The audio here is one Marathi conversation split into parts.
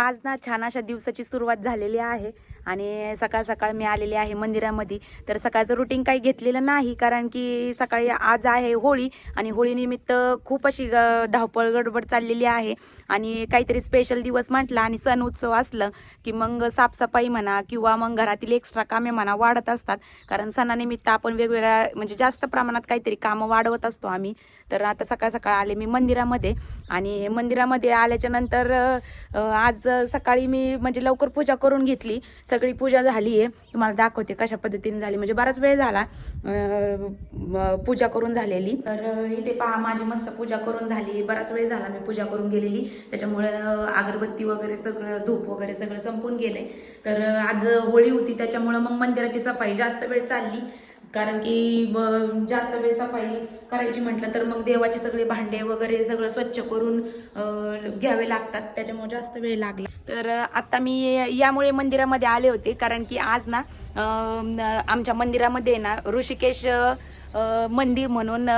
आज ना छान अशा दिवसाची सुरुवात झालेली आहे आणि सकाळ सकाळ मी आलेली आहे मंदिरामध्ये. तर सकाळचं रुटीन काही घेतलेलं नाही, कारण की सकाळी आज आहे होळी आणि होळीनिमित्त खूप अशी धावपळ गडबड चाललेली आहे. आणि काहीतरी स्पेशल दिवस म्हटला आणि सण उत्सव असलं की मग साफसफाई म्हणा किंवा मग घरातील एक्स्ट्रा कामे म्हणा वाढत असतात, कारण सणानिमित्त आपण वेगवेगळ्या म्हणजे जास्त प्रमाणात काहीतरी कामं वाढवत असतो आम्ही. तर आता सकाळ सकाळ आले मी मंदिरामध्ये आणि मंदिरामध्ये आल्याच्या नंतर आज सकाळी मी म्हणजे लवकर पूजा करून घेतली. सगळी पूजा झाली आहे, तुम्हाला दाखवते कशा पद्धतीने झाली. म्हणजे बराच वेळ झाला पूजा करून झालेली. तर इथे पहा माझी मस्त पूजा करून झाली. बराच वेळ झाला मी पूजा करून गेलेली, त्याच्यामुळे अगरबत्ती वगैरे सगळं धूप वगैरे सगळं संपून गेले. तर आज होळी होती त्याच्यामुळे मग मंदिराची सफाई जास्त वेळ चालली, कारण की जास्त वेळ सफाई करायची म्हटलं तर मग देवाचे सगळे भांडे वगैरे सगळं स्वच्छ करून घ्यावे लागतात, त्याच्यामुळे जास्त वेळ लागला. तर आता मी यामुळे मंदिरामध्ये आले होते, कारण की आज ना आमच्या मंदिरामध्ये ना ऋषिकेश मंदिर म्हणून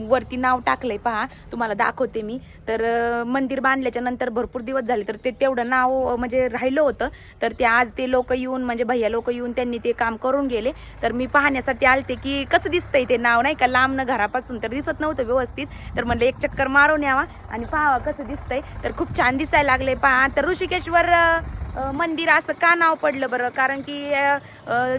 वरती नाव टाकलंय, पहा तुम्हाला दाखवते मी. तर मंदिर बांधल्याच्या नंतर भरपूर दिवस झाले, तर ते तेवढं नाव म्हणजे राहिलं होतं. तर ते आज ते लोक येऊन म्हणजे भैया लोक येऊन त्यांनी ते काम करून गेले. तर मी पाहण्यासाठी आलते की कसं दिसतंय ते नाव, नाही का, लांबनं घरापासून तर दिसत नव्हतं व्यवस्थित. तर म्हणलं एक चक्कर मारून यावा आणि पाहावा कसं दिसतंय. तर खूप छान दिसायला लागले पहा. तर ऋषिकेश्वर मंदिर असं का नाव पडलं बरं, कारण की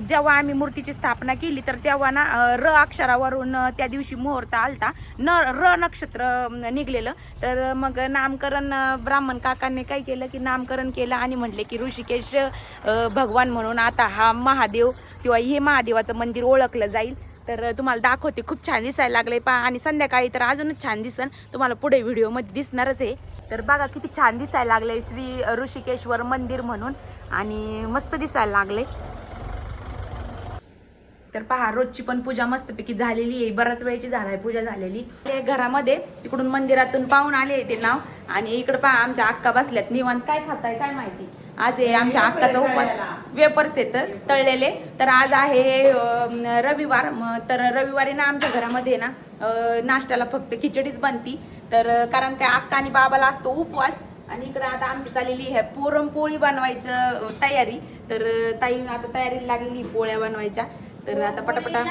जेव्हा आम्ही मूर्तीची स्थापना केली तर तेव्हा ना र अक्षरावरून त्या दिवशी मुहूर्त आलता, र नक्षत्र निघलेलं. तर मग नामकरण ब्राह्मण काकांनी काय केलं की नामकरण केलं आणि म्हटले की ऋषिकेश भगवान म्हणून आता हा महादेव किंवा हे महादेवाचं मंदिर ओळखलं जाईल. तर तुम्हाला दाखवते, खूप छान दिसायला लागले पहा. आणि संध्याकाळी तर अजूनच छान दिसन, तुम्हाला पुढे व्हिडिओमध्ये दिसणारच आहे. तर बघा किती छान दिसायला लागले श्री ऋषिकेश्वर मंदिर म्हणून, आणि मस्त दिसायला लागले. तर पहा रोजची पण पूजा मस्तपैकी झालेली आहे, बराच वेळची झालाय पूजा झालेली. घरामध्ये तिकडून मंदिरातून पाहून आले ते नाव. आणि इकडे पहा आमच्या अक्का बसल्यात निवांत. काय खाताय काय माहिती. आज आहे आमच्या अक्काचा उपवास, वेपर्स आहेत तळलेले. तर आज आहे रविवार. तर रविवारी ना आमच्या घरामध्ये ना नाश्त्याला फक्त खिचडीच बनती. तर कारण काय अक्का आणि बाबाला असतो उपवास. आणि इकडे आता आमची चाललेली आहे पुरणपोळी बनवायचं तयारी. तर ताई आता तयारीला लागलेली पोळ्या बनवायच्या. तर आता पटापटा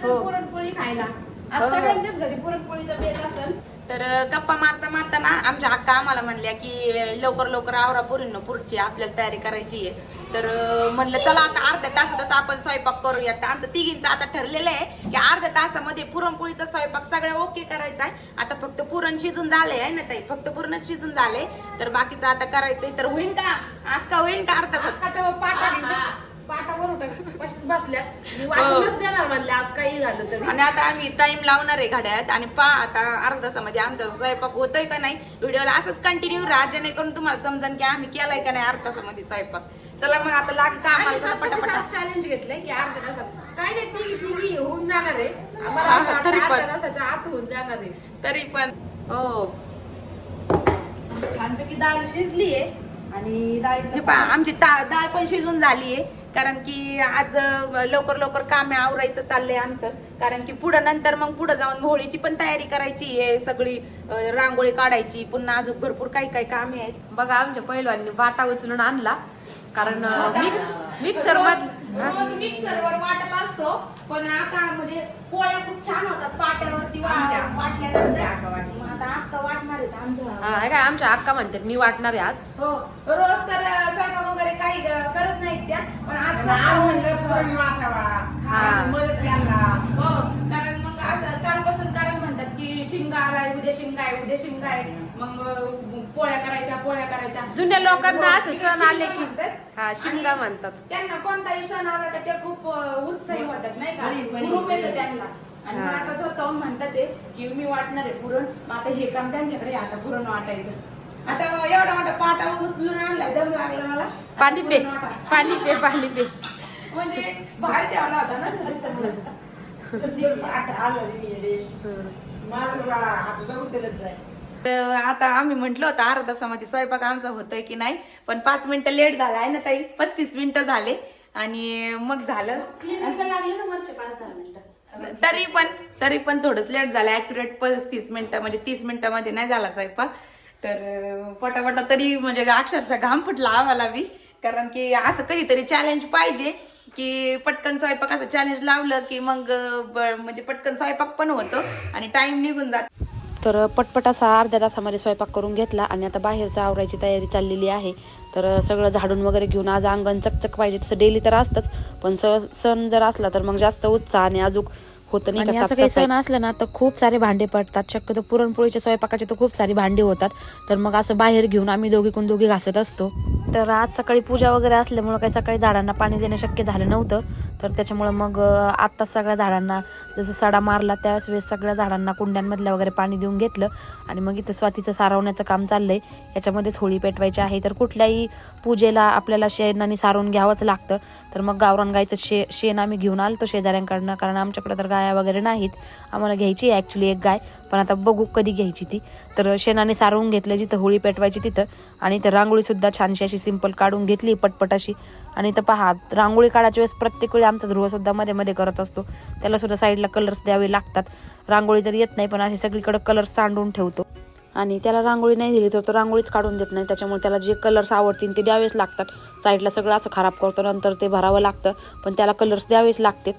पुरणपोळी खायला आज सगळ्यांच्याच घरी पुरणपोळीचा बेत असेल. तर गप्पा मारता मारता ना आमच्या अक्का आम्हाला म्हणल्या की लवकर लवकर आवरा पुरींनो, पुढची आपल्याला तयारी करायची आहे. तर म्हणलं चला आता अर्ध्या तासातच आपण स्वयंपाक करूया. तर आमचं तिघींचं आता ठरलेलं आहे की अर्ध्या तासामध्ये पुरणपोळीचा स्वयंपाक सगळं ओके करायचा आहे. आता फक्त पुरण शिजून झालंय आहे ना ताई, फक्त पुरणच शिजून झालंय. तर बाकीचं आता करायचंय. तर होईल का अक्का, होईल का अर्धा तासात? पाटावर बसल्या मी वाटूनच देणार म्हणले आज काही झालं तरी. आणि आता आम्ही टाइम लावणार आहे घड्याळात. आणि आता अर्धा तासामध्ये आमचा स्वयंपाक होतोय का नाही, व्हिडिओला असंच कंटिन्यू राहा, जेणेकरून तुम्हाला समजन की आम्ही केलाय का नाही अर्धा तासामध्ये स्वयंपाक. चला मग आता लाग का आम्हाला पटापटा चॅलेंज घेतलंय की अर्ध्या तासात काय नाही, तिघी होऊन जाणार आहे आम्हाला. तरी पण अर्ध्या तासाच्या आत होऊन जाणार आहे. तरी पण हो छानपैकी डाळ शिजली आहे आणि हे पहा आमची डाळ पण शिजून झाली आहे. कारण की आज लवकर लवकर कामे आवरायचं चाललंय आमचं, कारण की पुढं नंतर मग पुढे जाऊन होळीची पण तयारी करायची आहे, सगळी रांगोळी काढायची, पुन्हा अजून भरपूर काही काही कामे आहेत. बघा आमच्या पहिलवांनी वाटा उचलून आणला, कारण मिक्सरवर वाटत असतो. पण आता म्हणजे पोळ्या खूप छान होतात पाट्यावरती वाटल्यानंतर. आता अक्का वाटणार आहेत आमच्या. काय आमच्या अक्का म्हणतात मी वाटणार आहे आज. हो, रोज तर स्वयंपाक वगैरे काही करत नाहीत त्या, पण आज हो, कारण मग असं कालपासून कारण म्हणतात की शिमगा आलाय, उद्या शिमगा आहे, उद्या शिमगा आहे. मग पोळ्या करायच्या. जुन्या लोकांना असं सण आले की हा शिमगा म्हणतात. त्यांना कोणताही सण आला तर ते खूप उत्साही होतात, नाही का, ग्रुप येतं त्यांना. आणि मग आता स्वतःहून म्हणतात ते की मी वाटणार आहे पुरण. मग आता हे काम त्यांच्याकडे आता पुरण वाटायचं. आता एवढा मोठा पाटा उचलून आणलाय, दम लागला मला. पाणी पे. म्हणजे बाहेर ठेवला होता ना आता आम्ही म्हंटल होतं अर्धा तासामध्ये स्वयंपाक आमचा होतोय की नाही, पण 5 मिनिटं लेट झाला आहे ना ताई. 35 मिनिटं झाले आणि मग झालं. तरी पण थोडंच लेट झालं. ऍक्युरेट 35 मिनिटं म्हणजे 30 मिनिटांमध्ये नाही झाला स्वयंपाक. तर पटापटा तरी म्हणजे अक्षरशः घाम फुटला आम्हाला बी, कारण की असं कधीतरी चॅलेंज पाहिजे की पटकन स्वयंपाकाचं चॅलेंज लावलं की मग म्हणजे पटकन स्वयंपाक पण होतो आणि टाइम निघून जातो. तर पटपट असा अर्ध्या तासामध्ये स्वयंपाक करून घेतला आणि आता बाहेरचं आवरायची तयारी चाललेली आहे. तर सगळं झाडून वगैरे घेऊन आज अंगण चकचक पाहिजे, तसं डेली तर असतंच, पण सण जर असला तर मग जास्त उत्साह आणि अजून होतं नाही का. असं काही सण असलं ना तर खूप सारे भांडे पडतात, शक्यतो पुरणपोळीच्या स्वयंपाकाचे तर खूप सारी भांडी होतात. तर मग असं बाहेर घेऊन आम्ही दोघी घासत असतो. तर आज सकाळी पूजा वगैरे असल्यामुळं काही सकाळी झाडांना पाणी देणं शक्य झालं नव्हतं. तर त्याच्यामुळं मग आत्ताच सगळ्या झाडांना जसं सडा मारला त्याच वेळेस सगळ्या झाडांना कुंड्यांमधल्या वगैरे पाणी देऊन घेतलं आणि मग इथं स्वातीचं सारवण्याचं काम चाललंय. याच्यामध्येच होळी पेटवायची आहे. तर कुठल्याही पूजेला आपल्याला शेणाने सारवून घ्यावंच लागतं. तर मग गावरान गायचं शेण आम्ही घेऊन आलतो शेजाऱ्यांकडनं, कारण आमच्याकडे तर गाया वगैरे नाहीत. आम्हाला घ्यायची आहे ॲक्च्युली एक गाय, पण आता बघू कधी घ्यायची ती. तर शेणाने सारवून घेतलं जिथं होळी पेटवायची तिथं, आणि तर रांगोळीसुद्धा छानशी अशी सिंपल काढून घेतली पटपट अशी. आणि तर पहा, रांगोळी काढायच्या वेळेस प्रत्येक वेळी आमचा ध्रुवसुद्धा मध्ये मध्ये करत असतो. त्याला सुद्धा साईडला कलर्स द्यावे लागतात. रांगोळी तर येत नाही पण असे सगळीकडे कलर्स सांडून ठेवतो. आणि त्याला रांगोळी नाही दिली तर तो रांगोळीच काढून देत नाही. त्याच्यामुळे त्याला जे कलर्स आवडतील ते द्यावेच लागतात. साईडला सगळं असं खराब करतो, नंतर ते भरावं लागतं, पण त्याला कलर्स द्यावेच लागतात.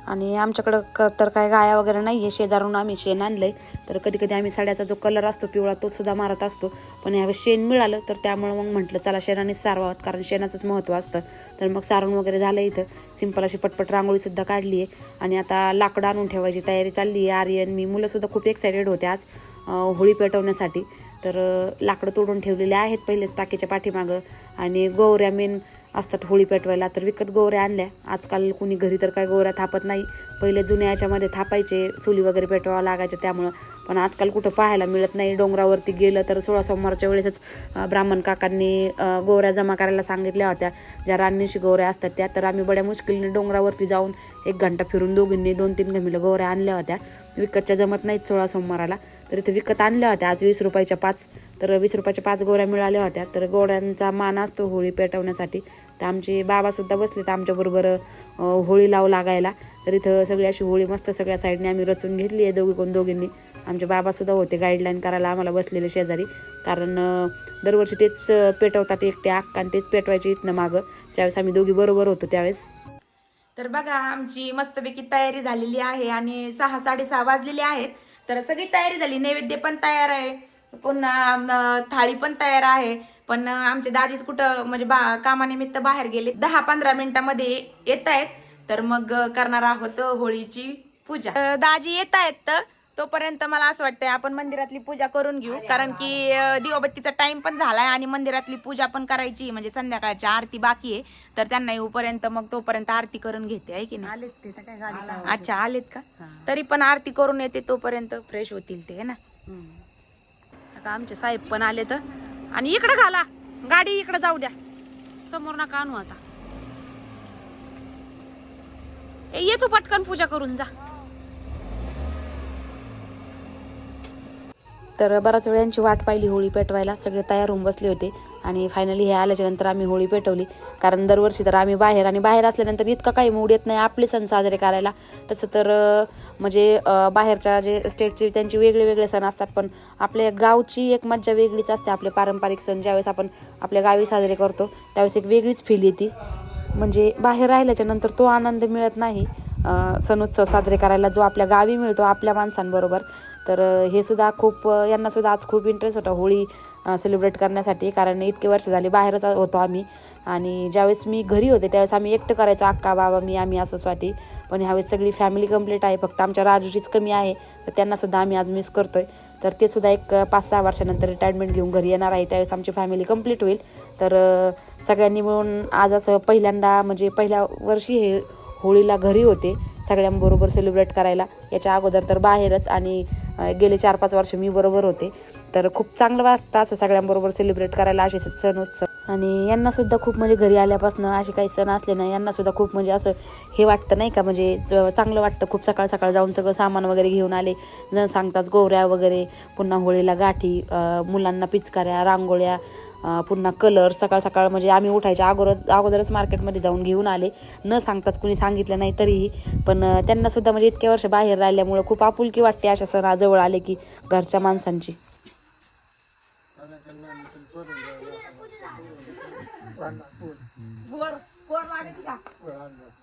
आणि आमच्याकडं तर काय गाया वगैरे नाही आहे, शेजारून आम्ही शेण आणलं आहे. तर कधी कधी आम्ही साड्याचा जो कलर असतो पिवळा तो सुद्धा मारत असतो. पण यावेळेस शेण मिळालं तर त्यामुळे मग म्हटलं चला शेणानेच सारवावं, कारण शेणाचंच महत्त्व असतं. तर मग सारून वगैरे झालं. इथं सिंपल अशी पटपट रांगोळीसुद्धा काढली आहे आणि आता लाकडं आणून ठेवायची तयारी चालली आहे. आर्यन मी मुलंसुद्धा खूप एक्सायटेड होते आज होळी पेटवण्यासाठी. तर लाकडं तोडून ठेवलेले आहेत पहिलेच टाकीच्या पाठीमागं. आणि गोवऱ्या मेन असतात होळी पेटवायला, तर विकत गोवऱ्या आणल्या. आजकाल कुणी घरी तर काय गोवऱ्या थापत नाही. पहिले जुन्या याच्यामध्ये थापायचे, चुली वगैरे पेटवावं लागायच्या त्यामुळं, पण आजकाल कुठं पाहायला मिळत नाही. डोंगरावरती गेलं तर 16 सोमवारच्या वेळेसच ब्राह्मण काकांनी गोवऱ्या जमा करायला सांगितल्या होत्या, ज्या रान्नीशी गोवऱ्या असतात त्या. तर आम्ही बड्या मुश्किलीने डोंगरावरती जाऊन 1 घंटा फिरून दोघींनी 2-3 घमिलं गोवऱ्या आणल्या होत्या. विकतच्या जमत नाहीत 16 सोमवाराला, तर इथे विकत आणल्या होत्या आज 20 रुपयाच्या 5. तर 20 रुपयाच्या 5 गोवऱ्या मिळाल्या होत्या. तर गोवऱ्यांचा मान असतो होळी पेटवण्यासाठी. तर आमचे बाबासुद्धा बसले तर आमच्याबरोबर होळी लावू लागायला. तर इथं सगळी अशी होळी मस्त सगळ्या साईडने आम्ही रचून घेतली आहे दोघींनी. आमचे बाबासुद्धा होते गाईडलाईन करायला आम्हाला बसलेले शेजारी, कारण दरवर्षी तेच पेटवतात एकटे अक्का, आणि तेच पेटवायचे इथनं मागं. ज्यावेळेस आम्ही दोघी बरोबर होतो त्यावेळेस. तर बघा आमची मस्तपैकी तयारी झालेली आहे आणि 6-6:30 वाजलेले आहेत. तर सगळी तयारी झाली, नैवेद्य पण तयार आहे, पुन्हा थाळी पण तयार आहे. पण आमचे दाजीच कुठं म्हणजे कामानिमित्त बाहेर गेले, 10-15 मिनिटामध्ये येत आहेत. तर मग करणार आहोत होळीची पूजा. दाजी येत आहेत, तोपर्यंत मला असं वाटतंय आपण मंदिरातली पूजा करून घेऊ, कारण की दिवाबत्तीचा टाइम पण झालाय आणि मंदिरातली पूजा पण करायची, म्हणजे संध्याकाळची आरती बाकी आहे. तर त्यांना येऊपर्यंत मग तोपर्यंत आरती करून घेते, आहे की नाही? आलेत ते काय गाडी? अच्छा आलेत का? तरी पण आरती करून येते, तोपर्यंत फ्रेश होतील ते, है ना. आता आमचे साहेब पण आले. तर आणि इकडे घाला गाडी, इकडे जाऊ द्या, समोर नका आणू. आता ये तू पटकन पूजा करून जा. तर बराच वेळ यांची वाट पाहिली होळी पेटवायला. सगळे तयार होऊन बसले होते आणि फायनली हे आल्याच्या नंतर आम्ही होळी पेटवली. कारण दरवर्षी तर आम्ही बाहेर, आणि बाहेर असल्यानंतर इतका काही मूड येत नाही आपले सण साजरे करायला. तसं तर म्हणजे बाहेरच्या जे स्टेटचे त्यांचे वेगळे सण असतात, पण आपल्या गावची एक मज्जा वेगळीच असते. आपले पारंपरिक सण ज्यावेळेस आपण आपल्या गावी साजरे करतो त्यावेळेस एक वेगळीच फील येते. म्हणजे बाहेर राहिल्याच्या नंतर तो आनंद मिळत नाही सणोत्सव साजरे करायला जो आपल्या गावी मिळतो आपल्या माणसांबरोबर. तर हे सुद्धा खूप, यांना सुद्धा आज खूप इंटरेस्ट होता होळी सेलिब्रेट करण्यासाठी, कारण इतके वर्ष झाले बाहेरच होतो आम्ही. आणि ज्यावेळेस मी घरी होते त्यावेळेस आम्ही एकटं करायचो, अक्का बाबा मी आम्ही असं स्वाती. पण ह्यावेळेस सगळी फॅमिली कंप्लीट आहे, फक्त आमच्या राजूचीच कमी आहे. तर त्यांनासुद्धा आम्ही आज मिस करतोय. तर ते सुद्धा एक 5-6 वर्षानंतर रिटायरमेंट घेऊन घरी येणार आहे, त्यावेळेस आमची फॅमिली कंप्लीट होईल. तर सगळ्यांनी मिळून आज असं पहिल्यांदा, म्हणजे पहिल्या वर्षी हे होळीला घरी होते सगळ्यांबरोबर सेलिब्रेट करायला. याच्या अगोदर तर बाहेरच, आणि गेले 4-5 वर्ष मी बरोबर होते. तर खूप चांगलं वाटतं असं सगळ्यांबरोबर सेलिब्रेट करायला असे सण उत्सव. आणि यांनासुद्धा खूप, म्हणजे घरी आल्यापासून असे काही सण असले ना यांनासुद्धा खूप म्हणजे असं हे वाटतं नाही का, म्हणजे चांगलं वाटतं. खूप सकाळ सकाळ जाऊन सगळं सामान वगैरे घेऊन आले, न सांगताच गोवऱ्या वगैरे, पुन्हा होळीला गाठी, मुलांना पिचकाऱ्या, रांगोळ्या, पुन्हा कलर. सकाळ सकाळ म्हणजे आम्ही उठायच्या अगोदरच मार्केटमध्ये जाऊन घेऊन आले, न सांगताच, कुणी सांगितलं नाही तरीही. पण त्यांनासुद्धा म्हणजे इतक्या वर्ष बाहेर राहिल्यामुळं खूप आपुलकी वाटते अशा सणाजवळ आले की घरच्या माणसांची. बोर बोर लागत का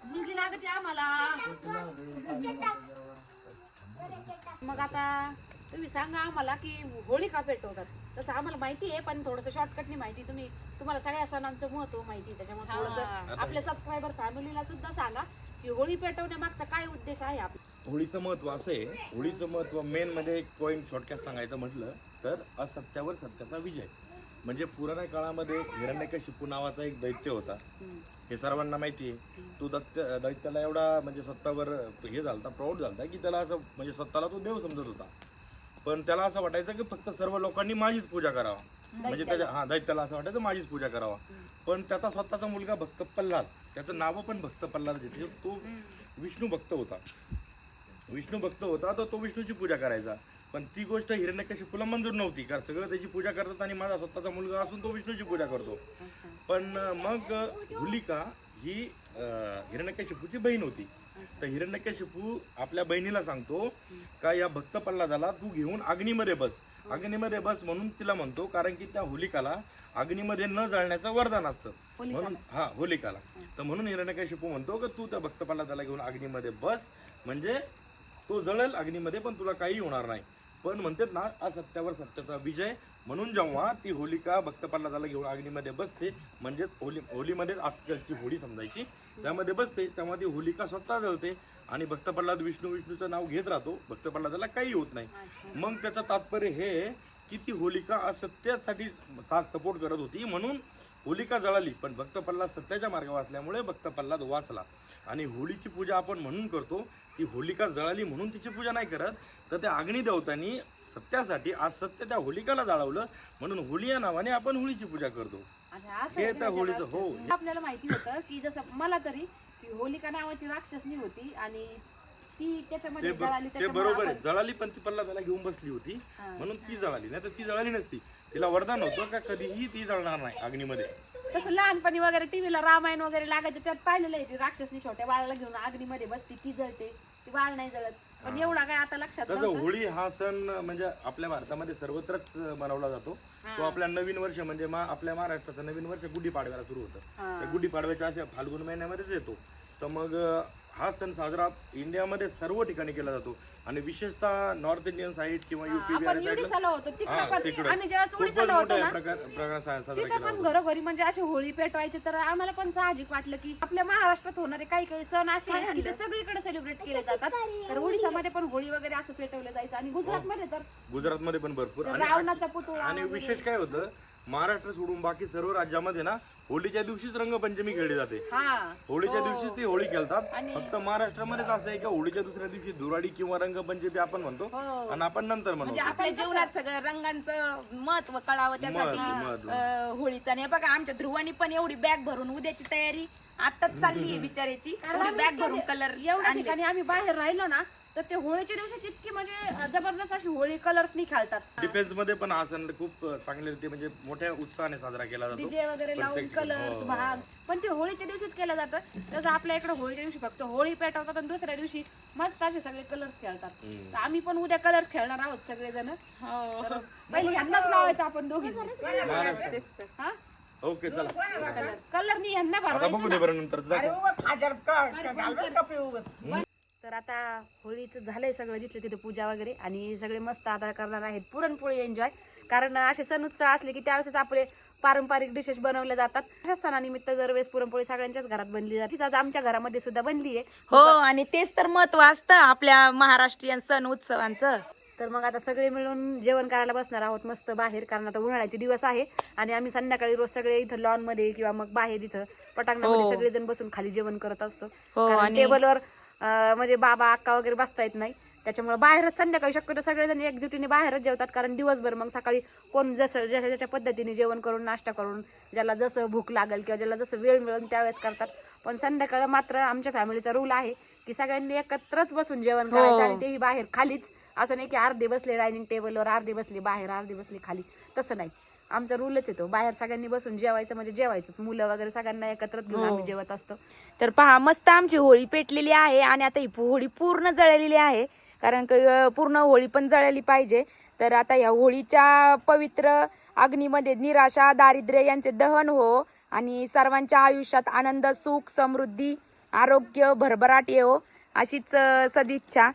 निधी लागते आम्हाला. मग आता तुम्ही सांगा आम्हाला की होळी का पेटवतात. तसं आम्हाला माहिती आहे पण थोडस शॉर्टकटनी माहिती. तुम्हाला सगळ्या सणांचं महत्व माहिती आहे, त्याच्यामुळे थोडस आपल्या सबस्क्रायबर फॅमिलीला सुद्धा सांगा की होळी पेटवण्यामागचा काय उद्देश आहे आपला. होळीचं महत्व असं आहे. होळीचं महत्व मेन मध्ये एक पॉईंट शॉर्टकट सांगायचं म्हटलं तर असत्यावर सत्याचा विजय. म्हणजे पुराण्या काळामध्ये हिरण्यकशिपू नावाचा एक दैत्य होता. हे सर्वांना माहिती आहे. तो दैत्याला एवढा म्हणजे स्वतःवर हे झालता, प्राऊड झालता की त्याला असं म्हणजे स्वतःला तो देव समजत होता. पण त्याला असं वाटायचं की फक्त सर्व लोकांनी माझीच पूजा करावा. म्हणजे त्याच्या दैत्याला असं वाटायचं माझीच पूजा करावा. पण त्याचा स्वतःचा मुलगा भक्त प्रल्हाद, त्याचं नाव पण भक्त प्रल्हाद घेतले. तो विष्णू भक्त होता तर तो विष्णूची पूजा करायचा. पण ती गोष्ट हिरण्यकशिपूला मंजूर नव्हती, कारण सगळं त्याची पूजा करतात आणि माझा स्वतःचा मुलगा असून तो विष्णूची पूजा करतो. पण मग होलिका ही हिरण्यकशिपूची बहीण होती. तर हिरण्यकशिपू आपल्या बहिणीला सांगतो का या भक्त प्रल्हादाला तू घेऊन अग्नीमध्ये बस म्हणून तिला म्हणतो, कारण की त्या होलिकाला अग्नीमध्ये न जळण्याचं वरदान असतं म्हणून. होलिकाला. तर म्हणून हिरण्यकशिपू म्हणतो की तू त्या भक्त प्रल्हादाला घेऊन अग्नीमध्ये बस, म्हणजे तो जळेल अग्नीमध्ये पण तुला काही होणार नाही. पण म्हणतात ना असत्यावर सत्याचा विजय. म्हणून जेव्हा ती होलिका भक्त प्रल्हादाला घेऊन अग्नीमध्ये बसते, म्हणजेच होलीमध्ये आजची होळी समजायची, त्यामध्ये बसते, तेव्हा ती होलिका स्वतः जळते आणि भक्त प्रल्हाद विष्णूचं नाव घेत राहतो. भक्त प्रल्हादाला काही होत नाही. मग त्याचं तात्पर्य हे की ती होलिका असत्यासाठी साथ सपोर्ट करत होती म्हणून होलिका जळाली. पण भक्त प्रल्हाद सत्याच्या मार्गावर असल्यामुळे भक्त प्रल्हाद वाचला. आणि होळीची पूजा आपण म्हणून करतो. ती होलिका जळाली म्हणून तिची पूजा नाही करत, तर त्या अग्निदेवतांनी सत्यासाठी आज सत्य त्या होलिकाला जाळवलं म्हणून होळी या नावाने आपण होळीची पूजा करतो. हे त्या होळीचं. हो, आपल्याला माहिती होतं की जसं मला तरी की होलिका नावाची राक्षसनी होती आणि ती त्याच्यामध्ये जळाली. ते बरोबर आहे, जळाली पण ती प्रल्हादाला घेऊन बसली होती म्हणून ती जळाली. नाही तर ती जळाली नसती. तिला वरदान होतं का कधीही ती जळणार नाही अग्नीमध्ये. तसं लहानपणी वगैरे टीव्हीला रामायण वगैरे लागायचं, त्यात पाहिलेलं आहे. ती राक्षसनी छोट्या बाळाला घेऊन अग्नीमध्ये बसती, ती जळते, ती बाळ नाही जळत. पण एवढा काय आता लक्षात तसं होळी हा सण म्हणजे आपल्या भारतामध्ये सर्वत्रच मनवला जातो. तो आपल्या नवीन वर्ष म्हणजे आपल्या महाराष्ट्राचं नवीन वर्ष गुढीपाडव्याला सुरू होतं. त्या गुढीपाडव्याच्या अशा फाल्गुन महिन्यामध्येच येतो. तर मग हा सण साजरा इंडियामध्ये सर्व ठिकाणी केला जातो आणि विशेषतः नॉर्थ इंडियन साईड किंवा युपी बिहार पण घरोघरी म्हणजे अशी होळी पेटवायची. तर आम्हाला पण साहजिक वाटलं की आपल्या महाराष्ट्रात होणारे काही सण असे आहेत की ते सगळीकडे सेलिब्रेट केले जातात. तर ओडिशामध्ये पण होळी वगैरे असं पेटवलं जायचं. आणि गुजरातमध्ये पण भरपूर रावणाचा पुतळा. आणि विशेष काय होतं, महाराष्ट्र सोडून बाकी सर्व राज्यामध्ये ना होळीच्या दिवशीच रंगपंचमी खेळली जाते. होळीच्या दिवशीच ती होळी खेळतात. फक्त महाराष्ट्रामध्येच असं आहे का होळीच्या दुसऱ्या दिवशी धुराडी किंवा रंगपंचमी आपण म्हणतो आणि आपण नंतर म्हणतो. आपल्या जीवनात सगळं रंगांचं महत्व कळावं त्यासाठी होळीचं. आणि बघा आमच्या ध्रुवानी पण एवढी बॅग भरून उद्याची तयारी आताच चालली आहे बिचाऱ्याची. बॅग भरून कलर एवढ्या ठिकाणी आम्ही बाहेर राहिलो ना तर ते होळीच्या दिवशी इतकी म्हणजे जबरदस्त अशी होळी कलर्सनी खेळतात. डिफेन्स मध्ये पण हा सण खूप चांगले रीती म्हणजे मोठ्या उत्साहाने साजरा केला जातो. डीजे वगैरे लावून कलर्स भाग. पण ते होळीच्या दिवशीच केलं जातं. तसं आपल्या इकडे होळीच्या दिवशी फक्त होळी पेटवतात आणि दुसऱ्या दिवशी मस्त असे सगळे कलर्स खेळतात. तर आम्ही पण उद्या कलर्स खेळणार आहोत सगळेजण. पहिले ह्यांनाच लावायचं आपण दोघी. ओके चला कलरनी ह्यांना आता बघू दे बरं नंतर. तर आता होळीचं झालंय सगळं, जिथले तिथे पूजा वगैरे. आणि सगळे मस्त आता करणार आहेत पुरणपोळी एन्जॉय. कारण असे सण उत्सव असले की त्यावेळेस आपले पारंपरिक डिशेस बनवले जातात. अशा सणानिमित्त दरवेळेस पुरणपोळी सगळ्यांच्याच घरात बनली जाते. आज आमच्या घरामध्ये सुद्धा बनली आहे. हो, आणि तेच तर महत्व असतं आपल्या महाराष्ट्रीयन सण उत्सवांचं. तर मग आता सगळे मिळून जेवण करायला बसणार आहोत मस्त बाहेर. कारण आता उन्हाळ्याचे दिवस आहे आणि आम्ही संध्याकाळी रोज सगळे इथं लॉन मध्ये किंवा मग बाहेर इथं पटांगणामध्ये सगळेजण बसून खाली जेवण करत असतो. आणि टेबलवर म्हणजे बाबा अक्का वगैरे बसता येत नाही, त्याच्यामुळे बाहेरच संध्याकाळी शक्यतो सगळेजण एकजुटीने बाहेरच जेवतात. कारण दिवसभर मग सकाळी कोण जसं ज्याच्या पद्धतीने जेवण करून नाश्ता करून ज्याला जसं भूक लागेल किंवा ज्याला जसं वेळ मिळेल त्यावेळेस करतात. पण संध्याकाळी मात्र आमच्या फॅमिलीचा रूल आहे की सगळ्यांनी एकत्रच बसून जेवण करायचं. आणि तेही बाहेर खालीच. असं नाही की अर्धे बसले डायनिंग टेबलवर, अर्धे बसले बाहेर, अर्धे बसले खाली. तसं नाही, आमचा रूलच येतो बाहेर सगळ्यांनी बसून जेवायचं. म्हणजे जेवायचंच, मुलं वगैरे सगळ्यांना एकत्रच घेऊन आम्ही जेवत असतो. तर पहा मस्त आमची होळी पेटलेली आहे आणि आता ही होळी पूर्ण जळलेली आहे. कारण पूर्ण होळी पण जळली पाहिजे. तर आता या होळीच्या पवित्र अग्नीमध्ये निराशा दारिद्र्य यांचे दहन हो आणि सर्वांच्या आयुष्यात आनंद, सुख, समृद्धी, आरोग्य, भरभराट येवो अशीच सदिच्छा.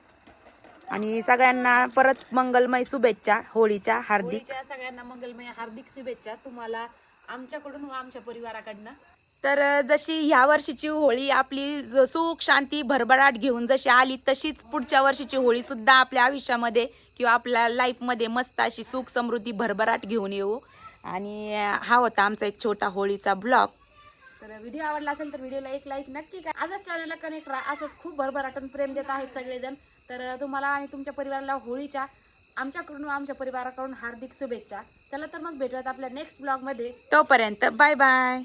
आणि सगळ्यांना परत मंगलमय शुभेच्छा होळीच्या हार्दिक. होळीच्या सगळ्यांना मंगलमय हार्दिक शुभेच्छा तुम्हाला आमच्याकडून व आमच्या परिवाराकडनं. तर जशी ह्या वर्षीची होळी आपली सुख, शांती, भरभराट घेऊन जशी आली तशीच पुढच्या वर्षीची होळी सुद्धा आपल्या आयुष्यामध्ये किंवा आपल्या लाईफमध्ये मस्त अशी सुख, समृद्धी, भरभराट घेऊन येऊ. आणि हा होता आमचा एक छोटा होळीचा ब्लॉग. तर व्हिडिओ आवडला असेल तर व्हिडिओला एक लाईक नक्की करा. आजच चॅनलला कनेक्ट राहा. असंच खूप भरभराटून प्रेम देत आहेत सगळेजण. तर तुम्हाला आणि तुमच्या परिवाराला होळीच्या आमच्याकडून व आमच्या परिवाराकडून हार्दिक शुभेच्छा. चला तर मग भेटूयात आपल्या नेक्स्ट ब्लॉगमध्ये. तोपर्यंत बाय बाय.